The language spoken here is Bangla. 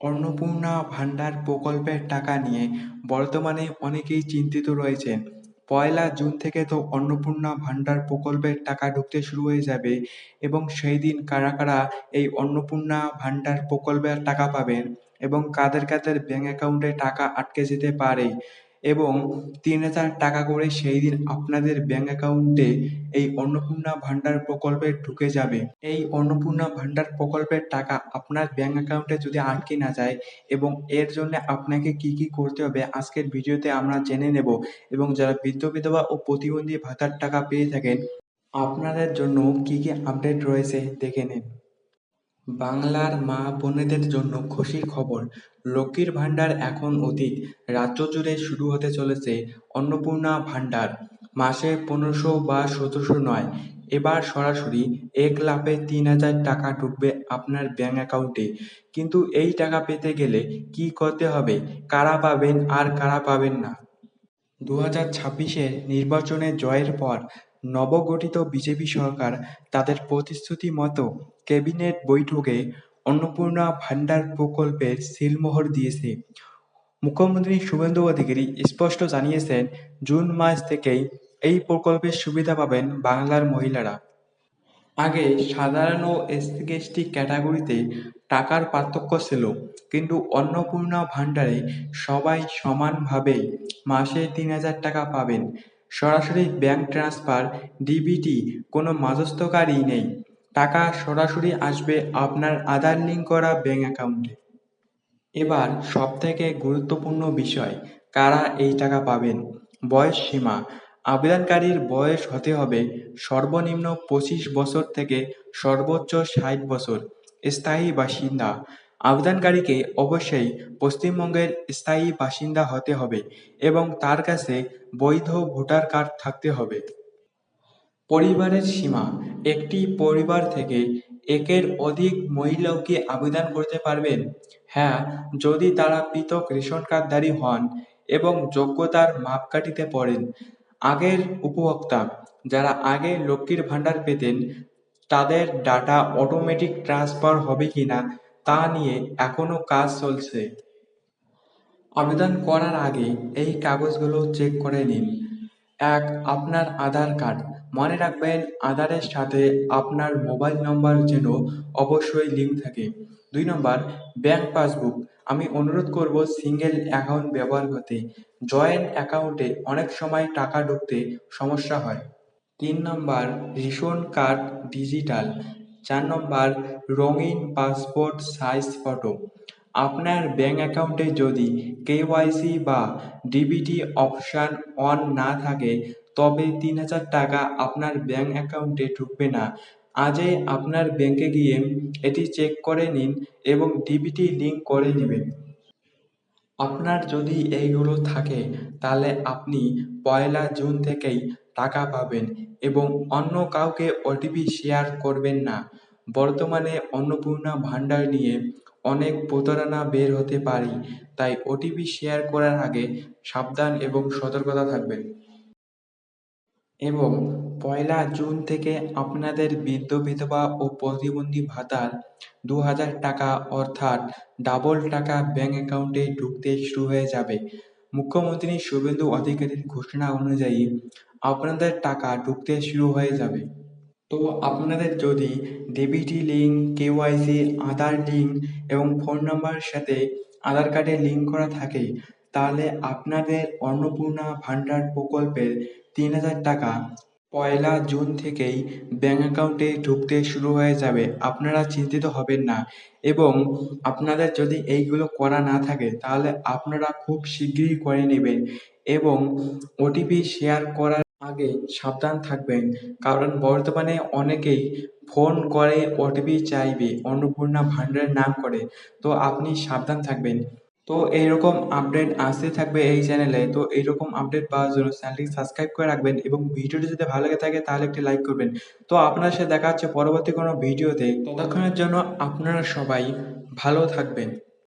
অন্নপূর্ণা ভান্ডার প্রকল্পের টাকা নিয়ে বর্তমানে অনেকেই চিন্তিত রয়েছেন। পয়লা জুন থেকে তো অন্নপূর্ণা ভান্ডার প্রকল্পের টাকা ঢুকতে শুরু হয়ে যাবে এবং সেই দিন কারা কারা এই অন্নপূর্ণা ভান্ডার প্রকল্পের টাকা পাবেন এবং কাদের কাদের ব্যাংক অ্যাকাউন্টে টাকা আটকে যেতে পারে এবং ৩,০০০ টাকা করে সেই দিন আপনাদের ব্যাংক অ্যাকাউন্টে এই অন্নপূর্ণা ভান্ডার প্রকল্পে ঢুকে যাবে। এই অন্নপূর্ণা ভান্ডার প্রকল্পের টাকা আপনার ব্যাংক অ্যাকাউন্টে যদি আটকে না যায় এবং এর জন্য আপনাকে কি কি করতে হবে আজকের ভিডিওতে আমরা জেনে নেব। এবং যারা বৃদ্ধ বিধবা ও প্রতিবন্ধী ভাতার টাকা পেয়ে থাকেন আপনাদের জন্য কি কি আপডেট রয়েছে দেখে নিন। বাংলার মা বোনেদের জন্য খুশির খবর, লক্ষ্মীর ভাণ্ডার এখন অতীত। রাজ্য জুড়ে শুরু হতে চলেছে অন্নপূর্ণা ভাণ্ডার। মাসে ১৫০০ বা ১৭০০ নয়, এবার সরাসরি এক লাফে ৩,০০০ টাকা ঢুকবে আপনার ব্যাংক অ্যাকাউন্টে। কিন্তু এই টাকা পেতে গেলে কি করতে হবে, কারা পাবেন আর কারা পাবেন না? ২০২৬-এর নির্বাচনে জয়ের পর নবগঠিত বিজেপি সরকার তাদের প্রতিশ্রুতি মতো ক্যাবিনেট বৈঠকে অন্নপূর্ণা ভান্ডার প্রকল্পের সিলমোহর দিয়েছে। মুখ্যমন্ত্রী শুভেন্দু অধিকারী স্পষ্ট জানিয়েছেন, জুন মাস থেকেই এই প্রকল্পের সুবিধা পাবেন বাংলার মহিলারা। আগে সাধারণ ও এসসি/এসটি ক্যাটাগরিতে টাকার পার্থক্য ছিল, কিন্তু অন্নপূর্ণা ভান্ডারে সবাই সমানভাবে মাসে ৩,০০০ টাকা পাবেন। সরাসরি ব্যাংক ট্রান্সফার, ডিবিটি, কোনো মধ্যস্থকারী নেই। টাকা সরাসরি আসবে আপনার আধার লিঙ্ক করা ব্যাংক অ্যাকাউন্টে। এবার সবথেকে গুরুত্বপূর্ণ বিষয়, কারা এই টাকা পাবেন। বয়স সীমা, আবেদনকারীর বয়স হতে হবে সর্বনিম্ন ২৫ বছর থেকে সর্বোচ্চ ৬০ বছর। স্থায়ী বাসিন্দা, আবেদনকারীকে অবশ্যই পশ্চিমবঙ্গের স্থায়ী বাসিন্দা হতে হবে এবং তার কাছে বৈধ ভোটার কার্ড থাকতে হবে। পরিবারের সীমা, একটি পরিবার থেকে একের অধিক মহিলাও কি আবেদন করতে পারবেন? হ্যাঁ, যদি তারা পৃথক রেশন কার্ডধারী হন এবং যোগ্যতার মাপকাঠিতে পড়েন। আগের উপভোক্তা, যারা আগে লক্ষ্মীর ভাণ্ডার পেতেন, তাদের ডাটা অটোমেটিক ট্রান্সফার হবে কিনা তা নিয়ে এখনও কাজ চলছে। আবেদন করার আগে এই কাগজগুলো চেক করে নিন। ১. আপনার আধার কার্ড, মনে রাখবেন আধারের সাথে আপনার মোবাইল নম্বর যেন অবশ্যই লিঙ্ক থাকে। ২ নম্বর, ব্যাংক পাসবুক, আমি অনুরোধ করব সিঙ্গেল অ্যাকাউন্ট ব্যবহার করতে। জয়েন্ট অ্যাকাউন্টে অনেক সময় টাকা ঢুকতে সমস্যা হয়। ৩ নম্বর, রেশন কার্ড ডিজিটাল। ৪ নম্বর, রঙিন পাসপোর্ট সাইজ ফটো। আপনার ব্যাংক অ্যাকাউন্টে যদি কেওয়াইসি বা ডিবিটি অপশান অন না থাকে তবে ৩,০০০ টাকা আপনার ব্যাংক অ্যাকাউন্টে ঢুকবে না। আজই আপনার ব্যাংকে গিয়ে এটি চেক করে নিন এবং ডিবিটি লিঙ্ক করে নেবেন। আপনার যদি এইগুলো থাকে তাহলে আপনি পয়লা জুন থেকেই টাকা পাবেন এবং অন্য কাউকে ওটিপি শেয়ার করবেন না। বর্তমানে অন্নপূর্ণা ভান্ডার নিয়ে অনেক প্রতারণা বের হতে পারে, তাই ওটিপি শেয়ার করার আগে সাবধান এবং সতর্কতা থাকবেন। এবং পয়লা জুন থেকে আপনাদের বৃদ্ধ বিধবা ও প্রতিবন্ধী ভাতার ২,০০০ টাকা অর্থাৎ ডাবল টাকা ব্যাংক অ্যাকাউন্টে ঢুকতে শুরু হয়ে যাবে। মুখ্যমন্ত্রী শুভেন্দু অধিকারীর ঘোষণা অনুযায়ী আপনাদের টাকা ঢুকতে শুরু হয়ে যাবে। তো আপনাদের যদি ডিবিটি লিঙ্ক, কেওয়াইসি, আধার লিঙ্ক এবং ফোন নাম্বারের সাথে আধার কার্ডের লিঙ্ক করা থাকে তাহলে আপনাদের অন্নপূর্ণা ভান্ডার প্রকল্পের ৩,০০০ টাকা পয়লা জুন থেকেই ব্যাংক অ্যাকাউন্টে ঢুকতে শুরু হয়ে যাবে। আপনারা চিন্তিত হবেন না এবং আপনাদের যদি এইগুলো করা না থাকে তাহলে আপনারা খুব শিগগিরই করে নেবেন এবং ওটিপি শেয়ার করার আগে সাবধান থাকবেন, কারণ বর্তমানে অনেকেই ফোন করে ওটিপি চাইবে অন্নপূর্ণা ভান্ডারের নাম করে, তো আপনি সাবধান থাকবেন। তো এইরকম আপডেট আসতে থাকবে এই চ্যানেলে। তো এইরকম আপডেট পাওয়ার জন্য চ্যানেলটি সাবস্ক্রাইব করে রাখবেন এবং ভিডিওটি যদি ভালো লেগে থাকে তাহলে একটি লাইক করবেন। তো আপনার সাথে দেখা হচ্ছে পরবর্তী কোনো ভিডিওতে। ততক্ষণের জন্য আপনারা সবাই ভালো থাকবেন।